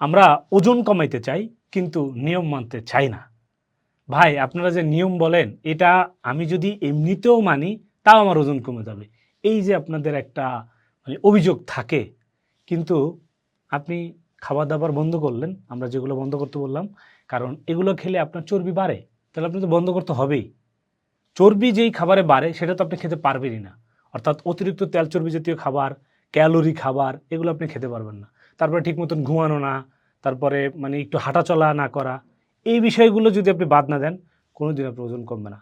আমরা ওজন কমাইতে চাই কিন্তু নিয়ম মানতে চাই না। ভাই আপনারা যে নিয়ম বলেন এটা আমি যদি এমনিতেও মানি তাও আমার ওজন কমে যাবে, এই যে আপনাদের একটা মানে অভিযোগ থাকে। কিন্তু আপনি খাবার দাবার বন্ধ করলেন, আমরা যেগুলো বন্ধ করতে বললাম, কারণ এগুলো খেলে আপনার চর্বি বাড়ে, তাহলে আপনি তো বন্ধ করতে হবেই। চর্বি যেই খাবারে বাড়ে সেটা তো আপনি খেতে পারবেনই না, অর্থাৎ অতিরিক্ত তেল চর্বি জাতীয় খাবার, ক্যালোরি খাবার এগুলো আপনি খেতে পারবেন না। তারপরে ঠিক মতন ঘুমানো না, তারপরে মানে একটু হাঁটাচলা না করা, এই বিষয়গুলো যদি আপনি বাদ না দেন কোনো দিন আপনার ওজন কমবে না।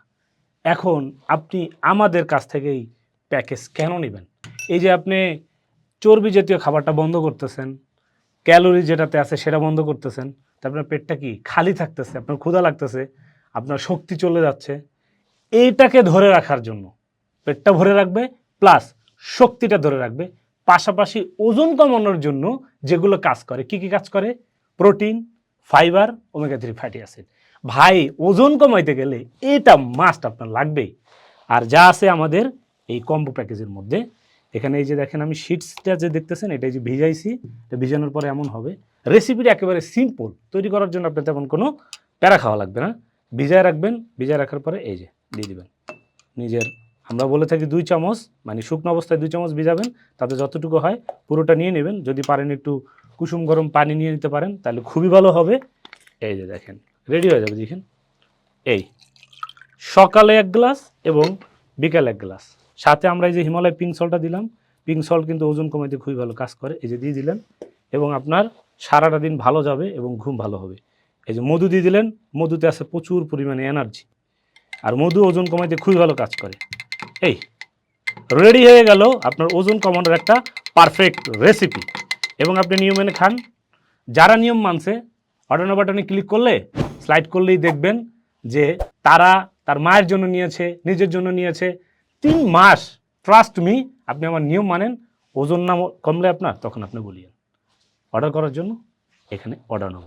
এখন আপনি আমাদের কাছ থেকেই প্যাকেজ কেন নেবেন? এই যে আপনি চর্বি জাতীয় খাবারটা বন্ধ করতেছেন, ক্যালোরি যেটাতে আছে সেটা বন্ধ করতেছেন, তারপরে পেটটা কি খালি থাকতেছে, আপনার ক্ষুধা লাগতেছে, আপনার শক্তি চলে যাচ্ছে, এইটাকে ধরে রাখার জন্য, পেটটা ভরে রাখবে প্লাস শক্তিটা ধরে রাখবে, পাশাপাশি ওজন কমানোর জন্য যেগুলো কাজ করে, কি কি কাজ করে? Protein, fibre, omega 3 fatty acid. ভাই ওজন কমাইতে গেলে এটা মাস্ট আপনার লাগবেই। আর যা আছে আমাদের এই কম্বো প্যাকেজের মধ্যে, এখানে এই যে দেখেন আমি শিটসটা যে দেখতেছেন এটা যে ভিজাইছি, এটা ভিজানোর পরে এমন হবে। রেসিপিটা একেবারে সিম্পল, তৈরি করার জন্য আপনার তেমন কোনো প্যারা খাওয়া লাগবে না। ভিজায় রাখবেন, ভিজায় রাখার পরে এই যে দিয়ে দিবেন নিজের, আমরা বলে থাকি 2 চামচ, মানে শুকনো অবস্থায় 2 চামচ ভিজাবেন, তাতে যতটুকু হয় পুরোটা নিয়ে নেবেন। যদি পারেন একটু কুসুম গরম পানি নিয়ে নিতে পারেন তাহলে খুবই ভালো হবে। এই যে দেখেন রেডি হয়ে যাবে। দেখেন এই সকালে 1 গ্লাস এবং বিকালে 1 গ্লাস, সাথে আমরা এই যে হিমালয় পিঙ্ক সল্টটা দিলাম। পিঙ্ক সল্ট কিন্তু ওজন কমাইতে খুবই ভালো কাজ করে, এই যে দিয়ে দিলেন, এবং আপনার সারাটা দিন ভালো যাবে এবং ঘুম ভালো হবে। এই যে মধু দিয়ে দিলেন, মধুতে আছে প্রচুর পরিমাণে এনার্জি, আর মধু ওজন কমাইতে খুবই ভালো কাজ করে। এই রেডি হয়ে গেল আপনার ওজন কমানোর একটা পারফেক্ট রেসিপি, এবং আপনি নিয়ম মেনে খান। যারা নিয়ম মানছে অর্ডার নাও বাটনে ক্লিক করলে, স্লাইড করলেই দেখবেন যে তারা তার মায়ের জন্য নিয়েছে, নিজের জন্য নিয়েছে। 3 মাস ট্রাস্ট মি, আপনি আমার নিয়ম মানেন, ওজন না কমলে আপনার তখন আপনি বলিয়েন। অর্ডার করার জন্য এখানে অর্ডার নাও।